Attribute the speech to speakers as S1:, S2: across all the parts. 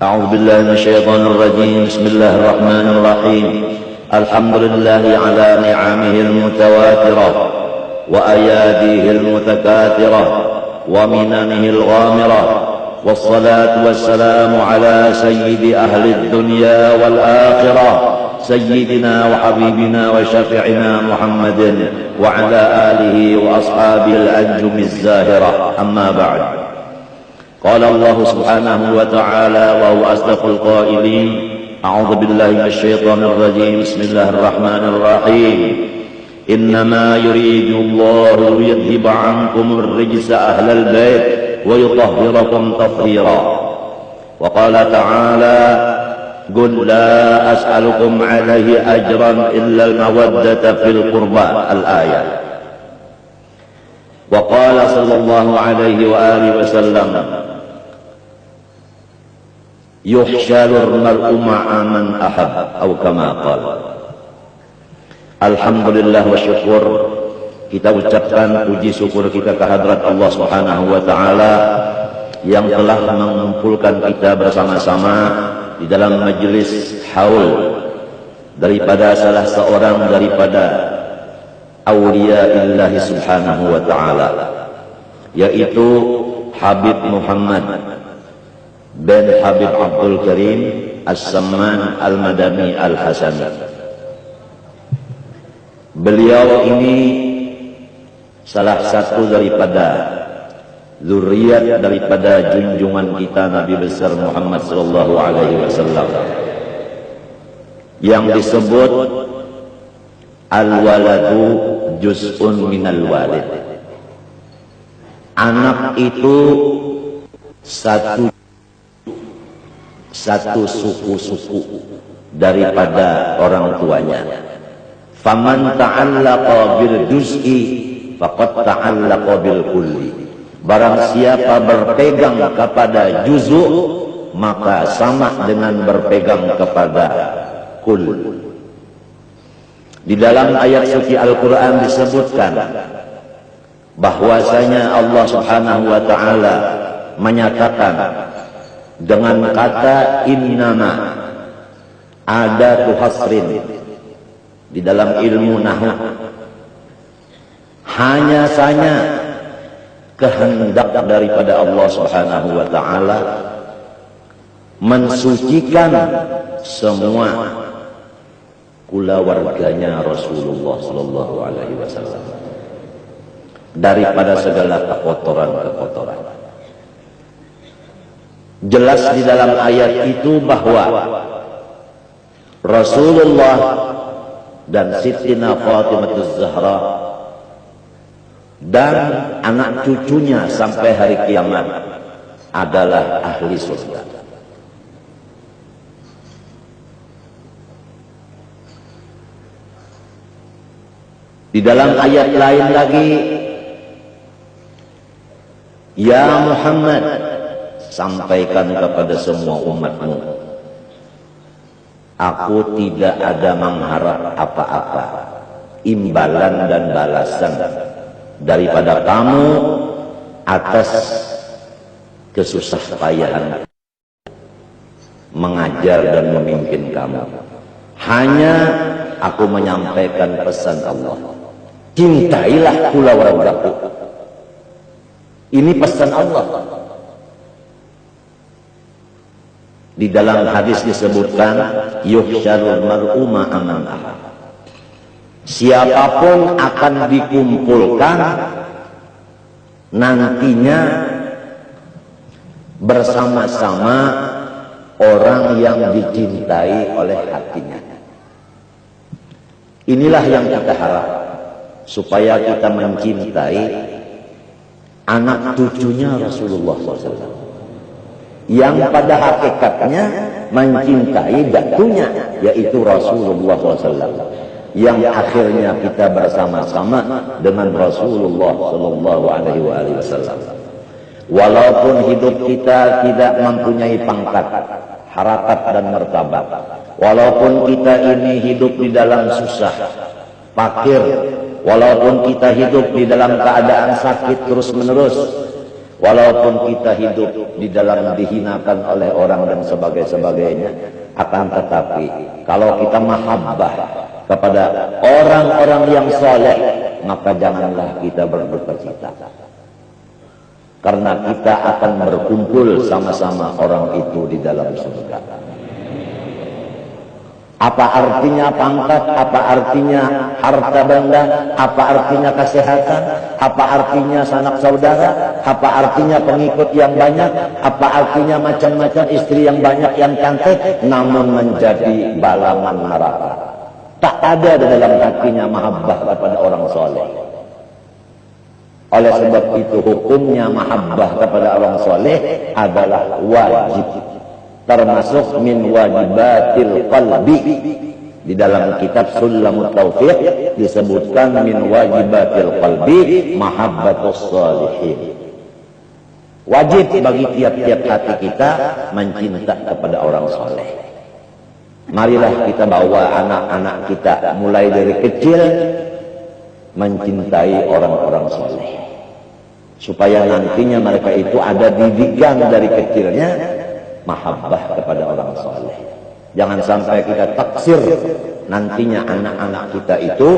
S1: أعوذ بالله من الشيطان الرجيم. بسم الله الرحمن الرحيم. الحمد لله على نعمه المتواترة وأياديه المتكاثرة ومننه الغامرة، والصلاة والسلام على سيد أهل الدنيا والآخرة سيدنا وحبيبنا وشفيعنا محمد وعلى آله وأصحابه الأنجم الزاهرة. أما بعد، قال الله سبحانه وتعالى وهو أصدق القائلين: أعوذ بالله من الشيطان الرجيم. بسم الله الرحمن الرحيم. إنما يريد الله ليذهب عنكم الرجس أهل البيت ويطهركم تطهيرا. وقال تعالى: قل لا أسألكم عليه أجرا إلا المودة في القربى. الآية. وقال صلى الله عليه وآله وسلم: يحشر المرء مع من أحب، أو كما قال. Alhamdulillah wa syukur, kita ucapkan puji syukur kita kehadrat Allah Subhanahu wa taala yang telah mengumpulkan kita bersama-sama di dalam majelis haul daripada salah seorang daripada awliya illahi subhanahu wa ta'ala, yaitu Habib Muhammad bin Habib Abdul Karim As-Samman Al-Madani Al-Hasani. Beliau ini salah satu daripada zuriat daripada junjungan kita Nabi besar Muhammad sallallahu alaihi wasallam yang disebut al-waladu juz'un minal walid. Anak itu satu suku-suku daripada orang tuanya. Faman ta'allaqa bil juz'i faqad ta'allaqa bil kulli. Barang siapa berpegang kepada juz'u, maka sama dengan berpegang kepada kul. Di dalam ayat suci Al-Quran disebutkan bahwasanya Allah Subhanahu wa ta'ala menyatakan dengan kata innama, ada tuhasrin di dalam ilmu nahwu, hanya saja kehendak daripada Allah Subhanahu wa ta'ala mensucikan semua kulawarganya Rasulullah sallallahu alaihi wasallam daripada segala kekotoran-kekotoran. Jelas di dalam ayat itu bahwa Rasulullah dan Siti Fatimah Az-Zahra dan anak cucunya sampai hari kiamat adalah ahli surga. Di dalam ayat lain lagi, ya Muhammad, sampaikan kepada semua umatmu, aku tidak ada mengharap apa-apa imbalan dan balasan daripada kamu atas kesusahpayahan mengajar dan memimpin kamu. Hanya aku menyampaikan pesan Allah, cintailah kulawargaku. Ini pesan Allah. Di dalam hadis disebutkan yuhsyarul mar'u ma'a man ahab. Siapapun akan dikumpulkan nantinya bersama-sama orang yang dicintai oleh hatinya. Inilah yang kita harap, supaya kita mencintai anak cucunya Rasulullah SAW, yang pada hakikatnya mencintai datunya, yaitu Rasulullah SAW, yang akhirnya kita bersama-sama dengan Rasulullah SAW. Walaupun hidup kita tidak mempunyai pangkat, harakat dan martabat, walaupun kita ini hidup di dalam susah, fakir, walaupun kita hidup di dalam keadaan sakit terus-menerus, Walaupun kita hidup di dalam dihinakan oleh orang dan sebagainya, akan tetapi kalau kita mahabbah kepada orang-orang yang soleh, maka janganlah kita berduka cita. Karena kita akan berkumpul sama-sama orang itu di dalam surga. Apa artinya pangkat? Apa artinya harta benda? Apa artinya kesehatan? Apa artinya sanak saudara? Apa artinya pengikut yang banyak? Apa artinya macam-macam istri yang banyak yang cantik? Namun menjadi balaman neraka. Tak ada di dalam hatinya mahabbah kepada orang soleh. Oleh sebab itu hukumnya mahabbah kepada orang soleh adalah wajib. Termasuk min wajibatil qalbi. Di dalam kitab Sulamut Taufiq disebutkan min wajibatil qalbi mahabbatus shalihin. Wajib bagi tiap-tiap hati kita mencinta kepada orang soleh. Marilah kita bawa anak-anak kita mulai dari kecil mencintai orang-orang soleh, supaya nantinya mereka itu ada didikan dari kecilnya mahabbah kepada orang soleh. Jangan sampai kita taksir nantinya anak-anak kita itu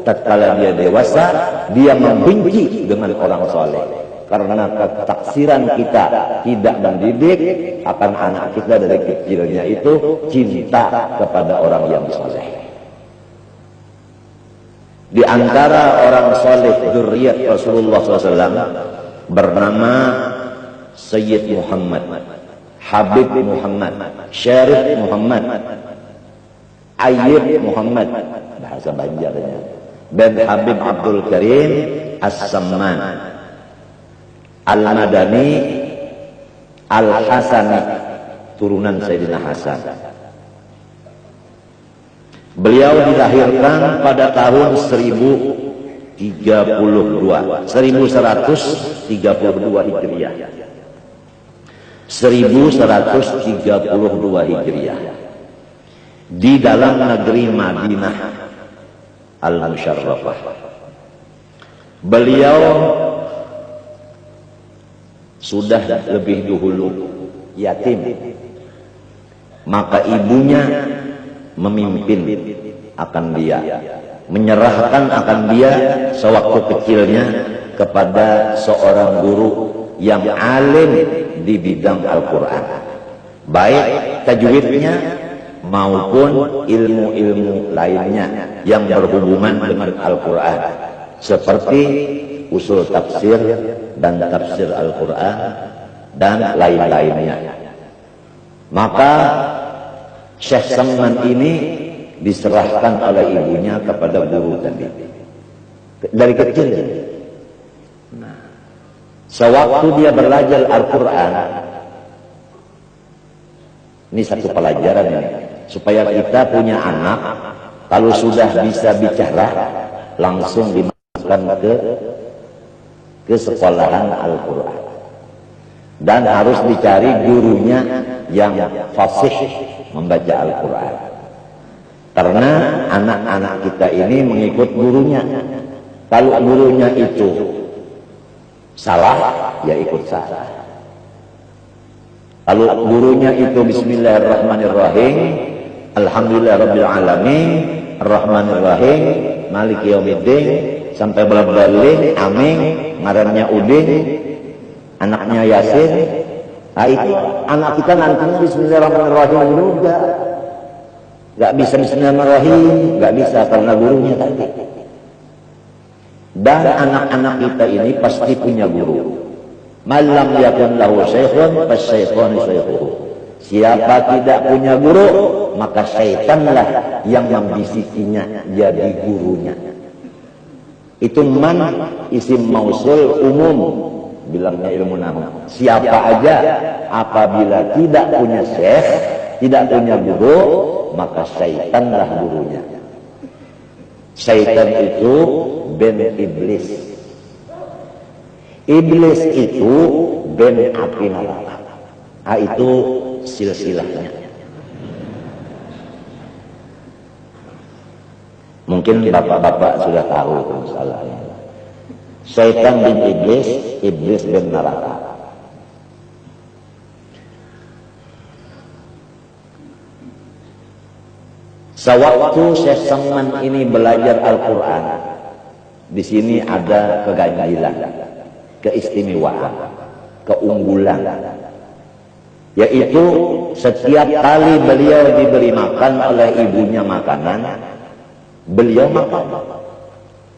S1: tatkala dia dewasa dia membenci dengan orang soleh, karena ketaksiran kita tidak mendidik akan anak kita dari kecilnya itu cinta kepada orang yang soleh. Di antara orang soleh dzurriyyat Rasulullah SAW bernama Sayyid Muhammad, Habib Muhammad, Syarif Muhammad, Ayyib Muhammad, bahasa Banjarnya, dan Habib Abdul Karim As-Samman, Al-Madani, Al-Hasani, turunan Sayyidina Hasan. Beliau dilahirkan pada tahun 1132 Hijriah. 1132 Hijriah. Di dalam negeri Madinah Al-Musyarrafah. Beliau sudah lebih dahulu yatim, maka ibunya memimpin akan dia, menyerahkan akan dia sewaktu kecilnya kepada seorang guru yang alim di bidang Al-Quran, baik tajwidnya maupun ilmu-ilmu lainnya yang berhubungan dengan Al-Quran, seperti usul tafsir dan tafsir Al-Quran dan lain-lainnya. Maka Syekh Samman ini diserahkan oleh ibunya kepada guru tadi dari kecil. Nah, sewaktu dia belajar Al-Quran, ini satu pelajaran ini, supaya kita punya anak kalau sudah bisa bicara langsung dimasukkan ke sekolahan Al-Quran, dan harus dicari gurunya yang fasih membaca Al-Quran, karena anak-anak kita ini mengikut gurunya. Kalau gurunya itu salah, ya ikut salah. Kalau gurunya itu Bismillahirrahmanirrahim, Alhamdulillahirabbil alamin, Arrahmanirrahim, Maliki yaumiddin, sampai balik amin, ngarannya Udin, anaknya Yasin. Nah, itu anak kita nantinya Bismillahirrahmanirrahim juga nggak bisa Bismillahirrahmanirrahim, nggak bisa karena gurunya tadi. Dan anak-anak kita ini pasti punya guru. Malam yakun lahu syekhun fasyaikhun syaikhuhu. Siapa tidak punya guru, maka syaitanlah yang membisikinya jadi gurunya. Itu man isim mausul umum, bilangnya ilmu nahwu. Siapa aja apabila tidak punya syekh, tidak punya guru, maka syaitanlah gurunya. Syaitan itu ben iblis. Iblis itu ben api neraka. Ah, itu silsilahnya. Mungkin bapak-bapak sudah tahu itu masalahnya. Syaitan bin iblis, iblis bin neraka. Sewaktu Syekh Saman ini belajar Al-Quran, di sini ada keganjilan, keistimewaan, keunggulan, yaitu setiap kali beliau diberi makan oleh ibunya makanan, beliau makan.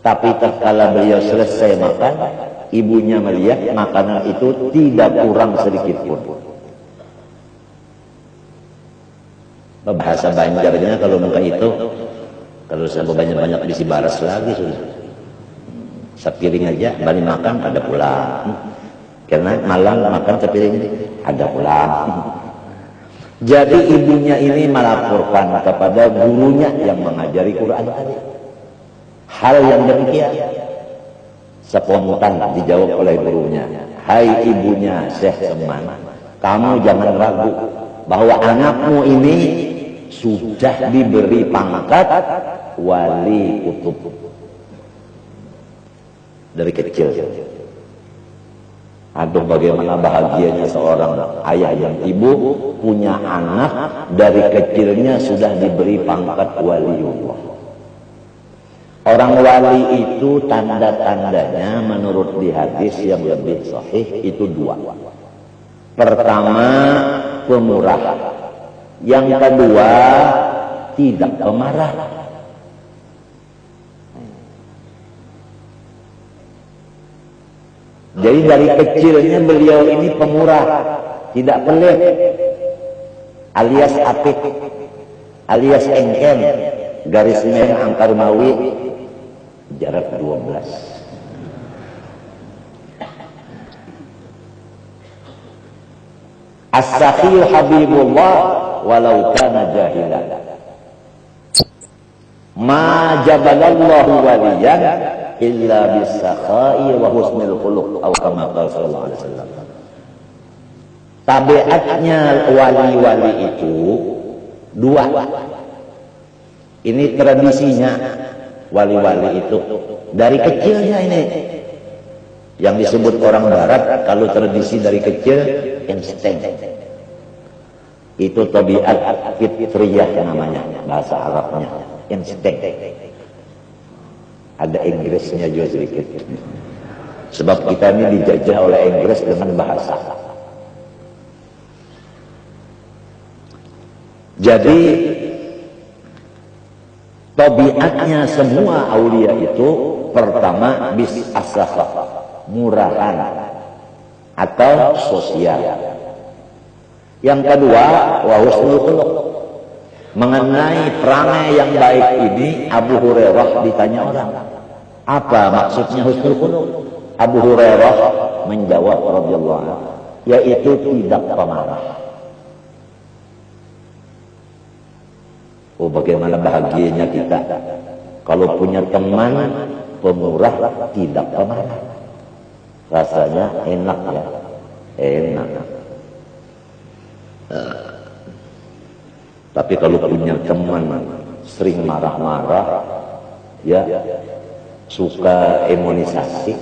S1: Tapi tatkala beliau selesai makan, ibunya melihat makanan itu tidak kurang sedikit pun. Bahasa Banjarnya kalau muka itu, kalau sampai banyak-banyak bisi baras lagi sudah. Sepiring aja, balik makan ada pulang. Karena malam makan sepiring ada pulang. Jadi ibunya ini melaporkan kepada gurunya yang mengajari Quran tadi. Hal yang demikian spontan dijawab oleh gurunya. Hai ibunya Syekh Saman, kamu jangan ragu bahwa anakmu ini sudah diberi pangkat wali kutub dari kecil. Aduh, bagaimana bahagianya seorang ayah dan ibu punya anak dari kecilnya sudah diberi pangkat waliullah. Orang wali itu tanda-tandanya menurut di hadis yang lebih sahih itu dua. Pertama, pemurah. Yang kedua, tidak pemarah. Jadi dari kecilnya beliau ini pemurah, tidak pelit, alias apik, alias engken, garis merah angkar mawi, jarak 12. As-sakhiyu habibullah walau kana jahilan. Ma jabalallahu waliyan illa bis-sakha'i wa husnil khuluq atau kama qala sallallahu alaihi wasallam. Tabiatnya wali-wali itu dua. Ini tradisinya wali-wali itu dari kecilnya ini. Yang disebut orang barat kalau tradisi dari kecil insting. Itu tabiat fitriyah namanya, bahasa Arabnya, insting. Ada Inggrisnya juga sedikit. Sebab kita ini dijajah oleh Inggris dengan bahasa. Jadi tabiatnya semua aulia itu pertama bis asakha, murahan atau sosial. Yang kedua, wa husnul khuluq. Mengenai perangai yang baik ini Abu Hurairah ditanya orang, apa maksudnya husnul khuluq? Abu Hurairah menjawab radhiyallahu anhu, yaitu tidak pemarah. Oh, bagaimana bahagianya kita kalau punya teman pemurah tidak pemarah. Rasanya enak ya, enak. Tapi kalau punya teman sering marah-marah, ya suka emonisasi,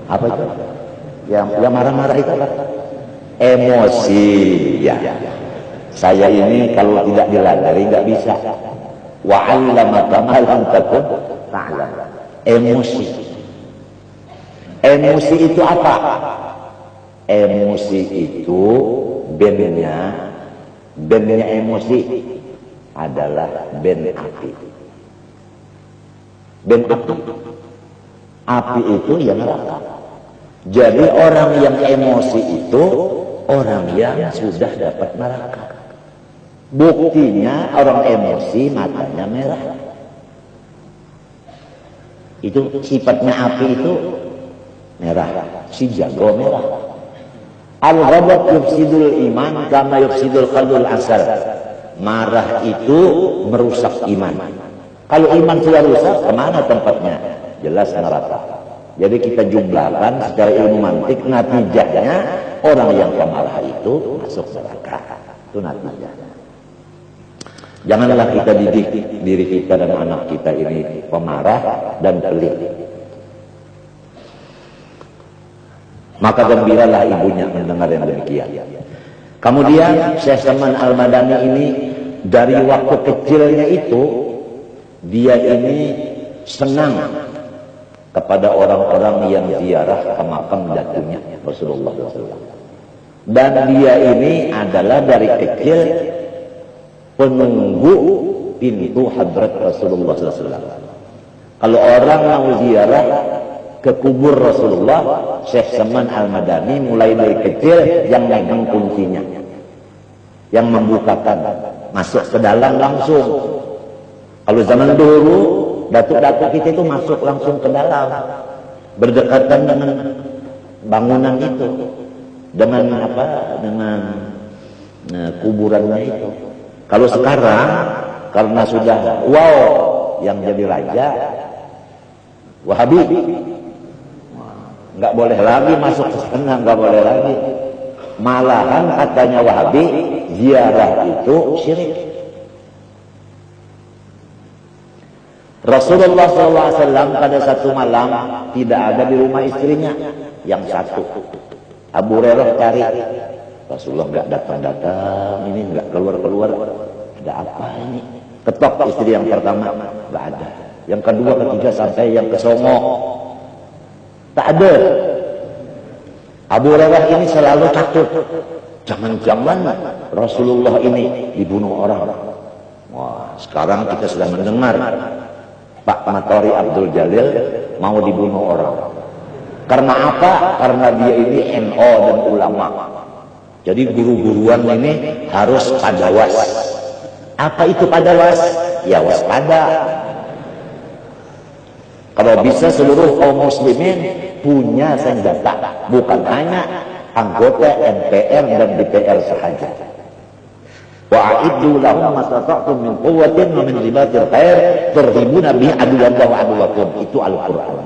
S1: apa itu? Yang marah-marah itu apa? Emosi, ya. Saya ini kalau tidak diladari nggak bisa. Wa 'allamaka ma lam takun ta'lam. Emosi. Emosi itu apa? Emosi itu bandnya emosi adalah band api. Band api. Api itu ya neraka. Jadi orang yang emosi itu orang yang sudah dapat neraka. Buktinya orang emosi matanya merah. Itu sifatnya api itu merah. Si jago merah. Al-ghadab yufsidul iman kama yufsidul qalbul asal. Marah itu merusak iman. Kalau iman sudah rusak, kemana tempatnya? Jelas neraka. Jadi kita jumlahkan secara ilmu mantik, natijahnya orang yang pemarah itu masuk neraka. Itu natijahnya. Janganlah kita didik diri kita dan anak kita ini pemarah dan pelit. Maka gembiralah ibunya mendengar yang demikian. Kemudian Syekh Saman Al-Madani ini dari waktu kecilnya itu dia ini senang kepada orang-orang yang ziarah ke makam datunya Rasulullah SAW. Dan dia ini adalah dari kecil penunggu pintu hadrat Rasulullah SAW. Kalau orang mau ziarah ke kubur Rasulullah, Syekh Saman Al-Madani mulai dari kecil yang megang kuncinya, yang membukakan, masuk ke dalam langsung. Kalau zaman dulu datuk-datuk kita itu masuk langsung ke dalam, berdekatan dengan bangunan itu, dengan apa, dengan kuburannya itu. Kalau sekarang karena sudah yang jadi raja Wahabi, nggak boleh lagi masuk ke sana, nggak boleh lagi. Malahan katanya Wahabi ziarah itu syirik. Rasulullah SAW pada satu malam tidak ada di rumah istrinya yang satu. Abu Hurairah cari, Rasulullah nggak datang-datang, ini nggak keluar-keluar. Ada apa ini? Ketok istri yang pertama, nggak ada. Yang kedua, ketiga, sampai yang kesongo, tak ada. Abu Hurairah ini selalu takut, jangan-jangan Rasulullah ini dibunuh orang. Wah, sekarang kita sudah mendengar Pak Matori Abdul Jalil mau dibunuh orang. Karena apa? Karena dia ini NO dan ulama. Jadi guru-guruan ini harus padawas. Apa itu padawas? Ya waspada. Kalau bisa seluruh kaum muslimin punya senjata, bukan hanya anggota MPR dan DPR saja. Wa'iddu lahum mastata'tum min quwwatin wa min ribatil khair turhibuna bihi aduwwallahi wa aduwwakum. Itu Al-Qur'an.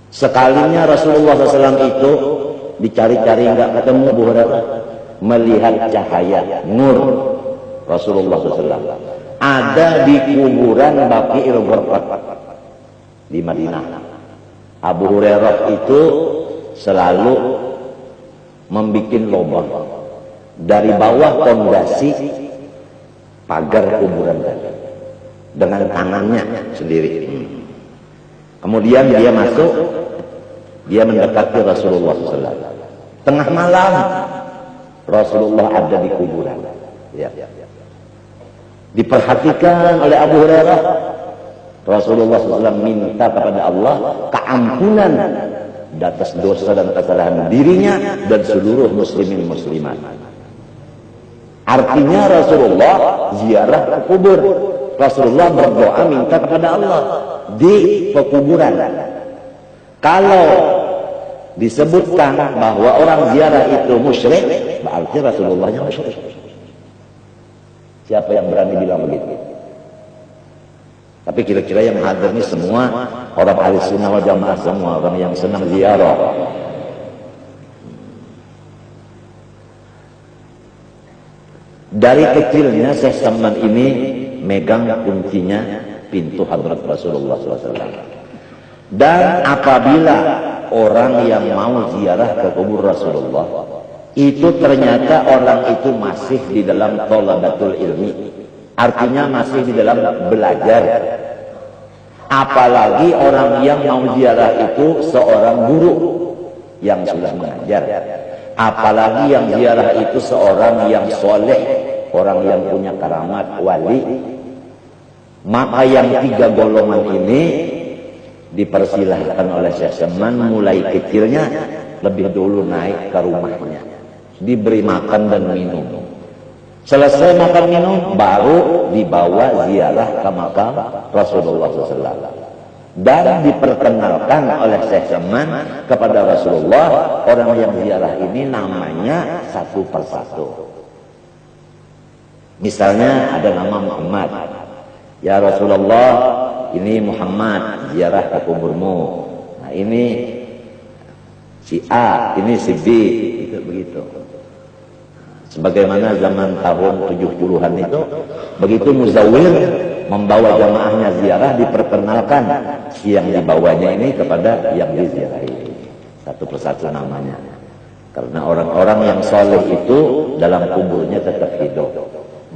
S1: Sekalinya Rasulullah SAW itu dicari-cari nggak ketemu Abu Hurairah, melihat cahaya nur Rasulullah SAW ada di kuburan Baqi'il Gharqad di Madinah. Abu Hurairah itu selalu membuat lubang dari bawah pondasi pagar kuburan tadi dengan tangannya sendiri. Kemudian dia masuk, dia mendekati Rasulullah SAW. Tengah malam Rasulullah ada di kuburan. Ya. Diperhatikan oleh Abu Hurairah. Rasulullah SAW minta kepada Allah keampunan atas dosa dan kesalahan dirinya dan seluruh muslimin muslimat. Artinya Rasulullah ziarah ke kubur. Rasulullah berdoa minta kepada Allah di pekuburan. Kalau disebutkan bahwa orang ziarah itu musyrik, berarti Rasulullah yang musyrik. Siapa yang berani bilang begitu? Tapi kira-kira yang hadir ini semua orang ahli sunnah wal jamaah, semua orang yang senang ziarah. Dari kecilnya Syekh Saman ini megang kuncinya pintu hadrat Rasulullah SAW. Dan apabila orang yang mau ziarah ke kubur Rasulullah itu ternyata orang itu masih di dalam thalabatul ilmi, artinya masih di dalam belajar. Apalagi orang yang mau ziarah itu seorang guru yang sudah mengajar. Apalagi yang ziarah itu seorang yang soleh, orang yang punya karamat, wali. Maka yang tiga golongan ini dipersilahkan oleh Syekh Saman mulai kecilnya lebih dulu naik ke rumahnya, diberi makan dan minum. Selesai makan minum baru dibawa ziarah ke makam Rasulullah SAW. Dan diperkenalkan oleh Syekh Saman kepada Rasulullah orang yang ziarah ini namanya satu persatu. Misalnya ada nama Muhammad. Ya Rasulullah, ini Muhammad ziarah ke kuburmu. Nah ini si A, ini si B, itu begitu. Sebagaimana zaman tahun 70-an itu, begitu muzawir membawa jamaahnya ziarah, diperkenalkan si yang dibawanya ini kepada yang diziarahi. Satu persatu namanya. Karena orang-orang yang saleh itu dalam kuburnya tetap hidup.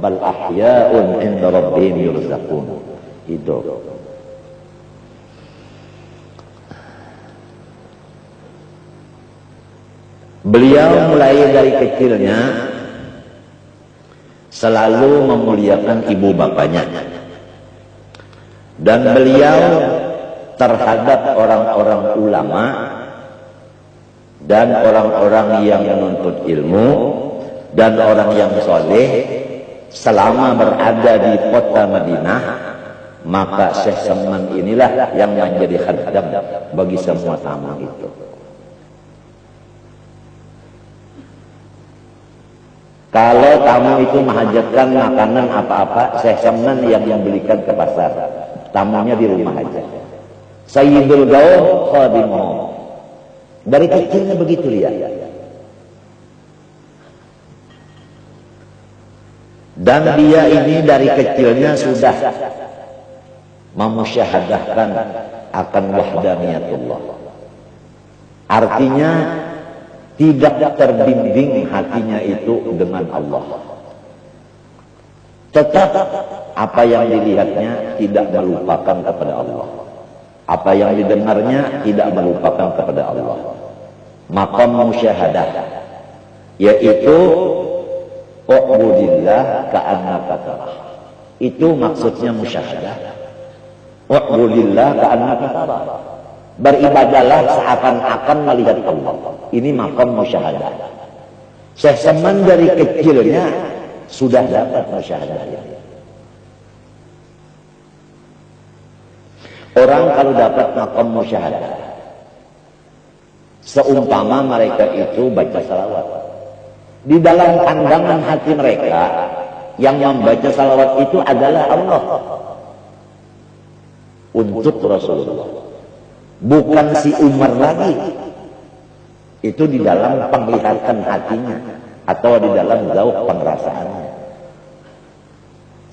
S1: Bal ahya'un 'inda rabbihim yurzaqun. Hidup. Beliau mulai dari kecilnya selalu memuliakan ibu bapaknya. Dan beliau terhadap orang-orang ulama dan orang-orang yang menuntut ilmu dan orang yang soleh selama berada di kota Madinah, maka Syekh Saman inilah yang menjadi khadam bagi semua tamu itu. Kalau tamu itu menghajatkan makanan apa-apa, Syekh Saman yang membelikan ke pasar. Tamunya di rumah aja. Sayyidul Gaul khadimuh. Dari kecilnya begitu lihat. Dan dia ini dari kecilnya sudah memusyahadahkan akan wahdaniyatullah. Artinya tidak terbimbing hatinya itu dengan Allah. Tetap apa yang dilihatnya tidak melupakan kepada Allah. Apa yang didengarnya tidak melupakan kepada Allah. Maqam musyahadah, yaitu u'budillah ka'annaka tarah. Itu maksudnya musyahadah. U'budillah ka'annaka tarah. Beribadalah seakan-akan melihat Allah. Ini maqam musyahadah. Syekh Saman dari kecilnya sudah dapat musyahadah. Orang kalau dapat maqam musyahadah, seumpama mereka itu baca salawat, di dalam pandangan hati mereka yang membaca salawat itu adalah Allah untuk Rasulullah, bukan si Umar lagi. Itu di dalam penglihatan hatinya atau di dalam jauh pengrasaannya.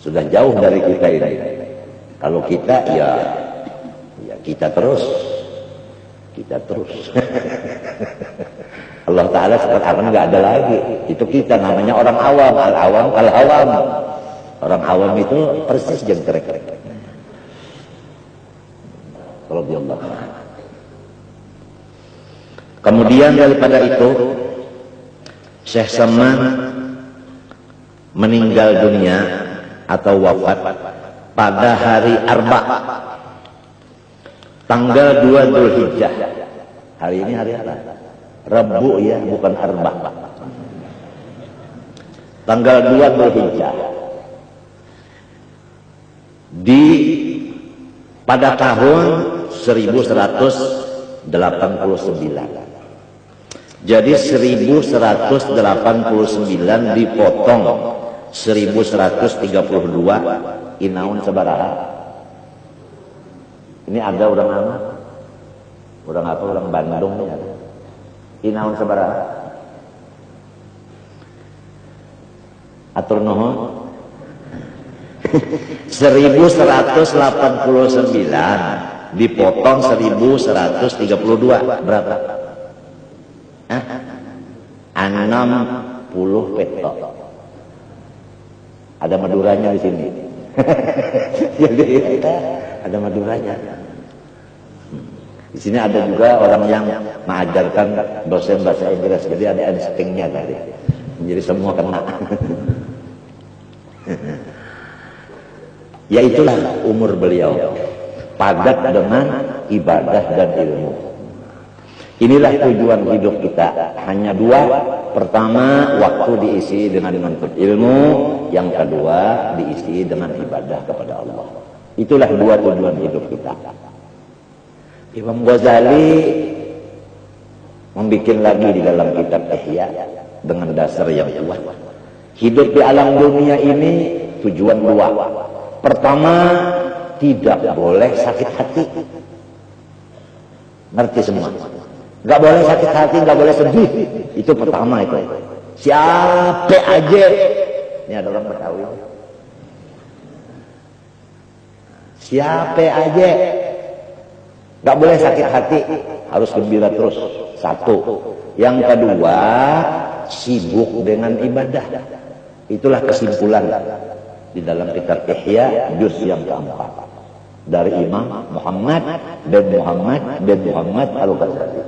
S1: Sudah jauh dari kita ini. Kalau kita ya kita terus. Allah Ta'ala sekarang nggak ada lagi. Itu kita namanya orang awam. Al-awam kal-awam. Orang awam itu persis jengkrek. Radhiyallahu anhu. Kemudian daripada itu, Syekh Saman meninggal dunia atau wafat pada hari Arba, tanggal 2 Dzulhijjah. Hari ini hari apa? Rabu ya, bukan Arba. Tanggal 2 Dzulhijjah. Pada tahun 1189. Jadi 1189 dipotong 1132, inaun sabaraha. Ini ada orang apa? Orang apa? Orang Bandung ini ada. Inaun sabaraha. Atur nuhun. 1189 dipotong 1132 berapa? 60 petok. Ada Maduranya di sini. Jadi ada Maduranya. Di sini ada juga orang yang mengajarkan dosen bahasa Inggris. Jadi ada instingnya tadi. Jadi semua kena. Ya itulah umur beliau. Padat dengan ibadah dan ilmu. Inilah tujuan hidup kita. Hanya dua. Pertama, waktu diisi dengan menuntut ilmu. Yang kedua, diisi dengan ibadah kepada Allah. Itulah dua tujuan hidup kita. Imam Ghazali membuat lagi di dalam kitab Ihya dengan dasar yang kuat. Hidup di alam dunia ini tujuan dua. Pertama, tidak boleh sakit hati. Ngerti semua? Gak boleh sakit hati, gak boleh sedih. Itu pertama itu. Siapa aja. Ini ada orang Betawi. Siapa aja. Gak boleh sakit hati. Harus gembira terus. Satu. Yang kedua, sibuk dengan ibadah. Itulah kesimpulan di dalam kitab Ihya juz yang keempat dari Imam Muhammad bin Muhammad Al-Ghazali.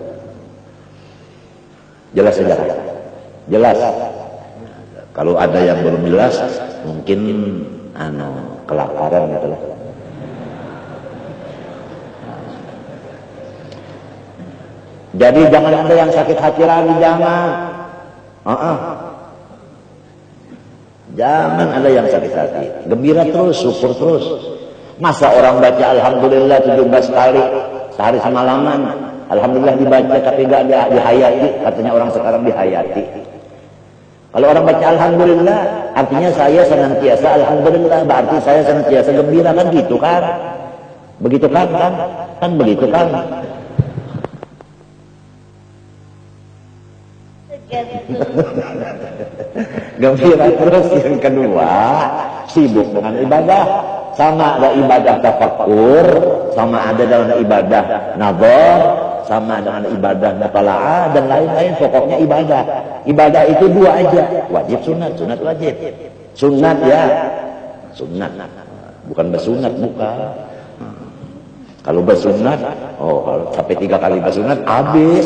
S1: Jelas saja. Jelas. Kalau ada yang belum jelas, mungkin kelaparan gitu lah. Jadi jangan ada yang sakit hati lagi, jangan. Jangan ada yang sakit hati. Gembira terus, syukur terus. Masa orang baca alhamdulillah 17 kali sehari semalaman, alhamdulillah dibaca tapi enggak dihayati, katanya orang sekarang dihayati. Kalau orang baca alhamdulillah, artinya saya senantiasa alhamdulillah, berarti saya senantiasa gembira, kan gitu kan? Begitu kan? Kan begitu kan? Gembira terus. Yang kedua, sibuk dengan ibadah. Sama ada ibadah tafakkur, sama ada dalam ibadah nazar, sama dengan ibadah mutala'ah dan lain-lain. Pokoknya ibadah. Ibadah itu dua aja, wajib sunat, sunat wajib. Sunat ya, sunat. Bukan bersunat, bukan. Kalau bersunat, kalau sampai 3 kali bersunat habis.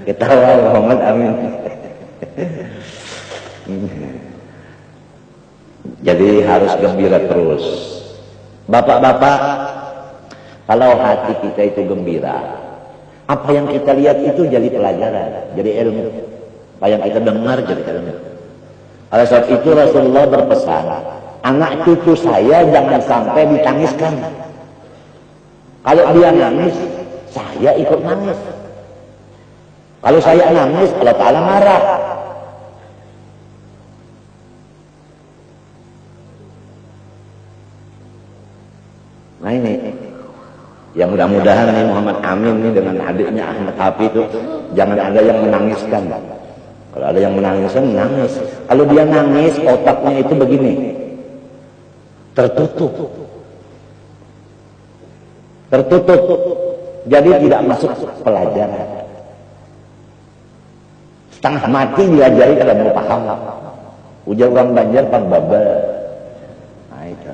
S1: Ketawa Muhammad, amin. Jadi harus gembira terus. Bapak-bapak, kalau hati kita itu gembira, apa yang kita lihat itu jadi pelajaran, jadi ilmu. Apa yang kita dengar jadi ilmu. Oleh sebab itu Rasulullah berpesan, anak cucu saya jangan sampai ditangiskan. Kalau dia nangis, saya ikut nangis. Kalau saya nangis, Allah Ta'ala marah. Nah ini, yang mudah-mudahan nih Muhammad Amin nih dengan adiknya Ahmad Hafi itu jangan ada yang menangiskan. Kalau ada yang menangiskan, nangis. Kalau dia nangis, otaknya itu begini, tertutup. Jadi tidak masuk pelajaran. Setengah mati diajari kalau mau paham. Ujar orang Banjar Pak Baba. Nah itu.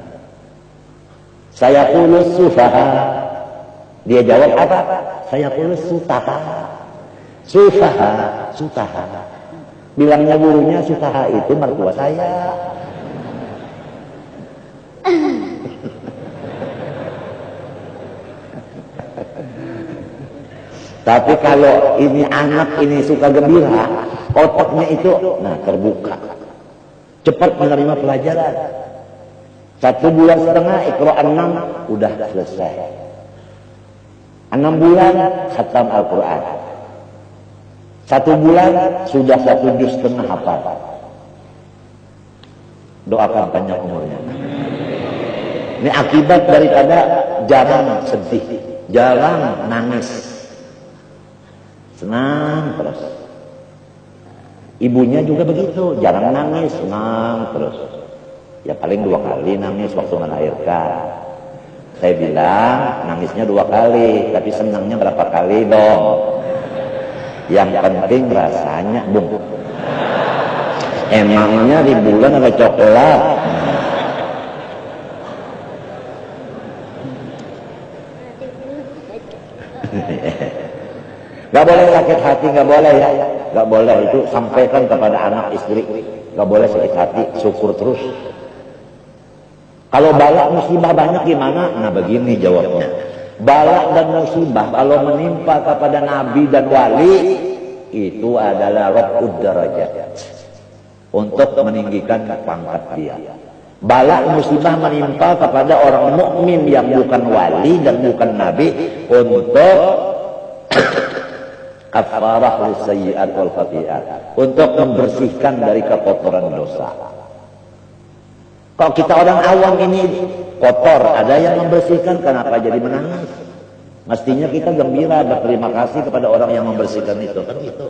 S1: Saya kulus sufaha. Dia jawab apa? Saya kulus sutaha. Sutaha. Bilangnya gurunya sutaha itu mertua saya. Tapi kalau ini anak ini suka gembira, otaknya itu terbuka. Cepat menerima pelajaran. 1 bulan setengah Iqra 6 udah selesai. 6 bulan khatam Al-Quran. 1 bulan sudah 1 juz setengah hafal. Doakan panjang umurnya. Ini akibat daripada jarang sedih, jarang nangis. Senang terus. Ibunya juga begitu, jarang nangis, senang terus. Ya paling 2 kali nangis waktu melahirkan. Saya bilang nangisnya 2 kali, tapi senangnya berapa kali dong? Yang penting rasanya, Bung. Emangnya di bulan ada coklat? Gak boleh sakit hati, gak boleh ya. Gak boleh, itu sampaikan kepada anak istri. Gak boleh sakit hati, syukur terus. Kalau balak musibah banyak gimana? Nah begini jawabnya. Balak dan musibah kalau menimpa kepada nabi dan wali, itu adalah raf'ud darajat. Untuk meninggikan pangkat dia. Balak musibah menimpa kepada orang mukmin yang bukan wali dan bukan nabi untuk kafarah lisayyi'at wal khati'at, untuk membersihkan dari kekotoran dosa. Kalau kita orang awam ini kotor, ada yang membersihkan, kenapa jadi menangis? Mestinya kita gembira, berterima kasih kepada orang yang membersihkan itu, kan gitu.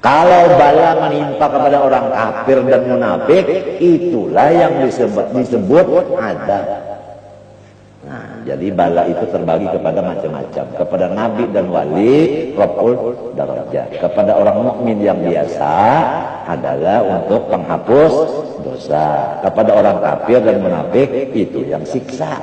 S1: Kalau bala menimpa kepada orang kafir dan munafik, itulah yang disebut adab. Nah, Jadi bala itu terbagi kepada macam-macam. Kepada nabi dan wali raf'ul darajat. Kepada orang mukmin yang biasa adalah untuk penghapus dosa. Kepada orang kafir dan munafik itu yang siksa.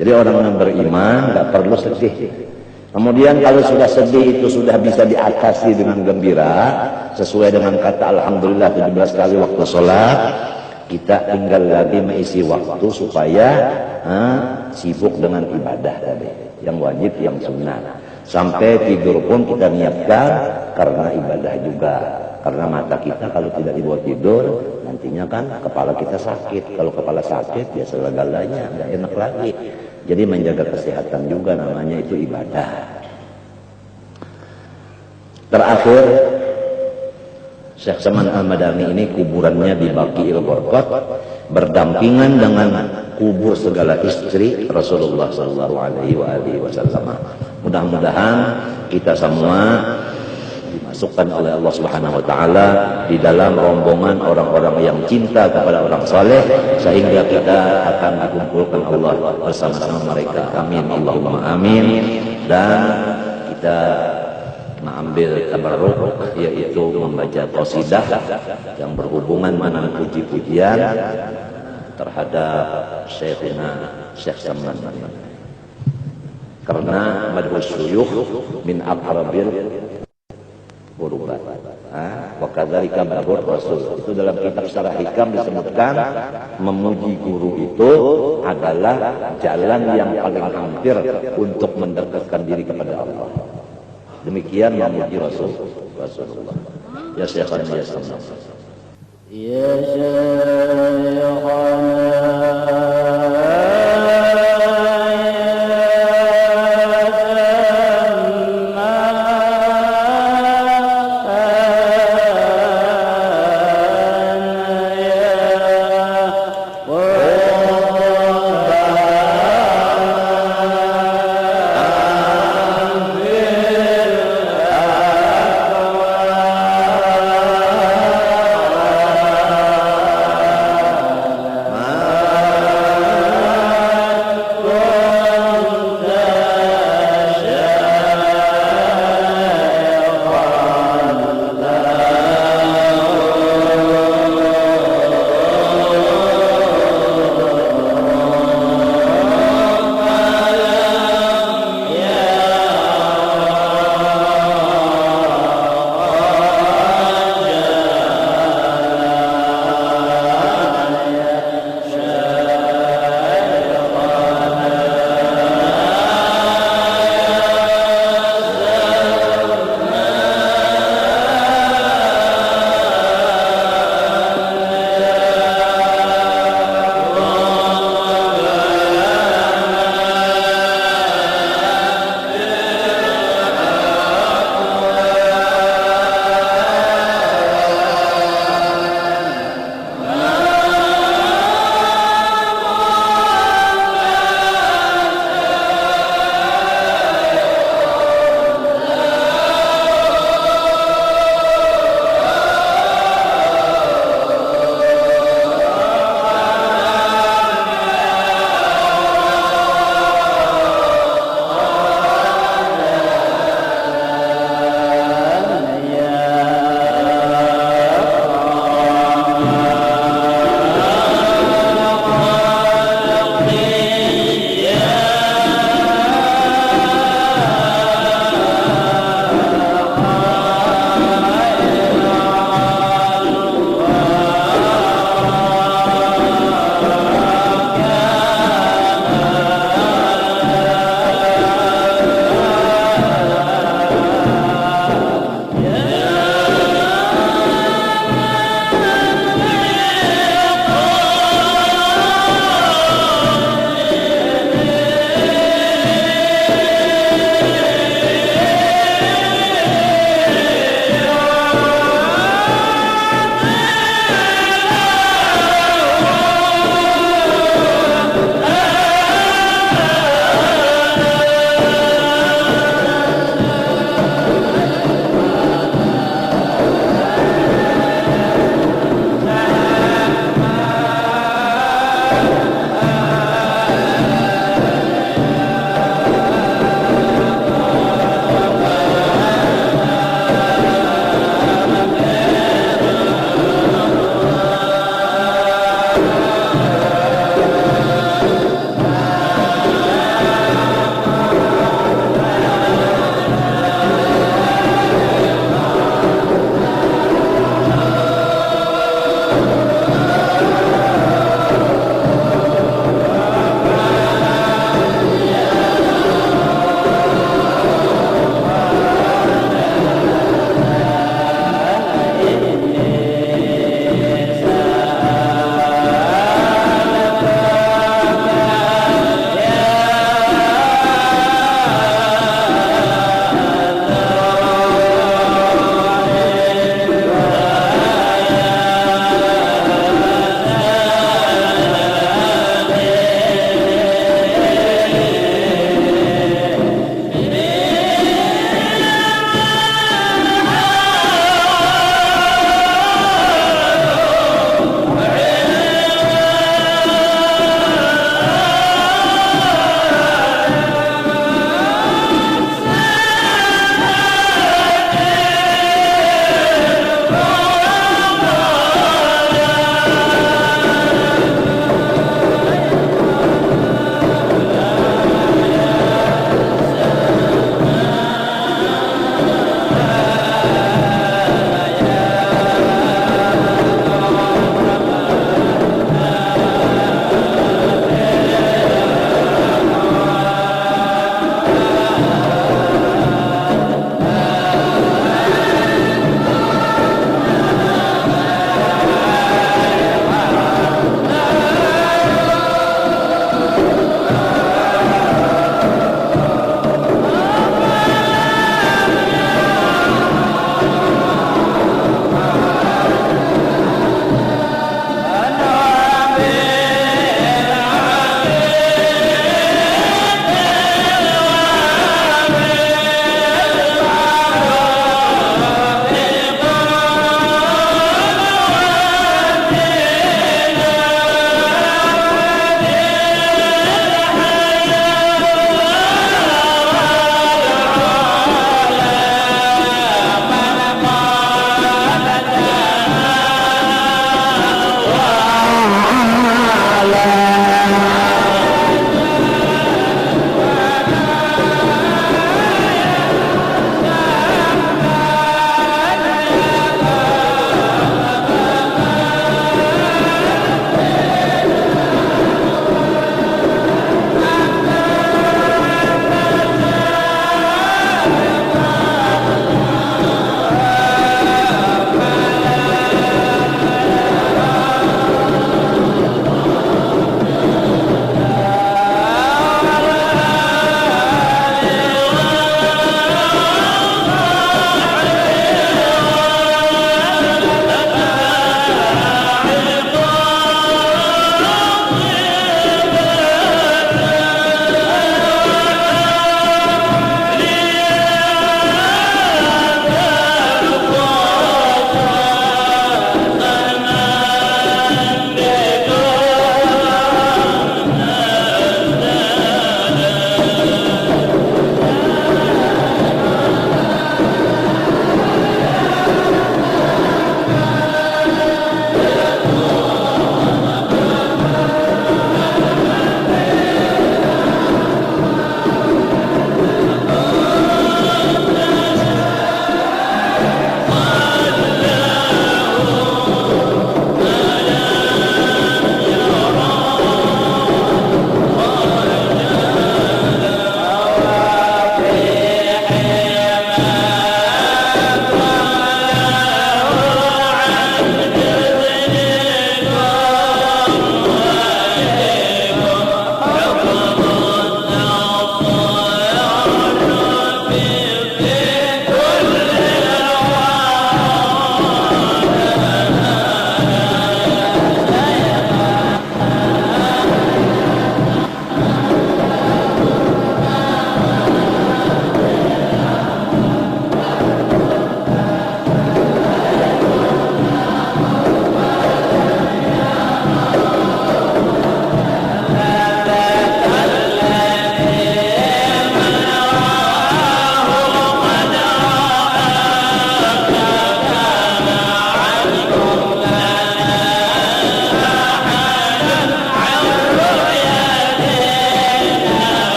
S1: Jadi orang yang beriman nggak perlu sedih. Kemudian kalau sudah sedih itu sudah bisa diatasi dengan gembira sesuai dengan kata alhamdulillah 17 kali waktu sholat. Kita tinggal lagi mengisi waktu supaya sibuk dengan ibadah tadi, yang wajib, yang sunnah. Sampai tidur pun kita niatkan karena ibadah juga. Karena mata kita kalau tidak dibuat tidur, nantinya kan kepala kita sakit. Kalau kepala sakit ya segala-galanya nggak enak lagi. Jadi menjaga kesehatan juga namanya itu ibadah. Terakhir, Syekh Saman Al-Madani ini kuburannya di Baqi'il Gharqad berdampingan dengan kubur segala istri Rasulullah sallallahu alaihi wasallam. Mudah-mudahan kita semua dimasukkan oleh Allah Subhanahu wa taala di dalam rombongan orang-orang yang cinta kepada orang saleh sehingga kita akan dikumpulkan Allah bersama-sama mereka. Amin Allahumma amin. Dan kita mengambil tabarruk yaitu membaca qasidah yang berhubungan dengan puji-pujian terhadap Syekhina Syekh Saman. Karena madhus syuyukh min aqrabil qurubat. Wa kadzalika madhur rasul. Itu dalam kitab Syarah Hikam disebutkan memuji guru itu adalah jalan yang paling hampir untuk mendekatkan diri kepada Allah. Demikian memuji Rasulullah. Ya Syekhana ya Saman.
S2: Ya Syekhana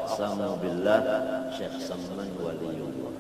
S1: aqsamu billah Syekh Samman waliyullah.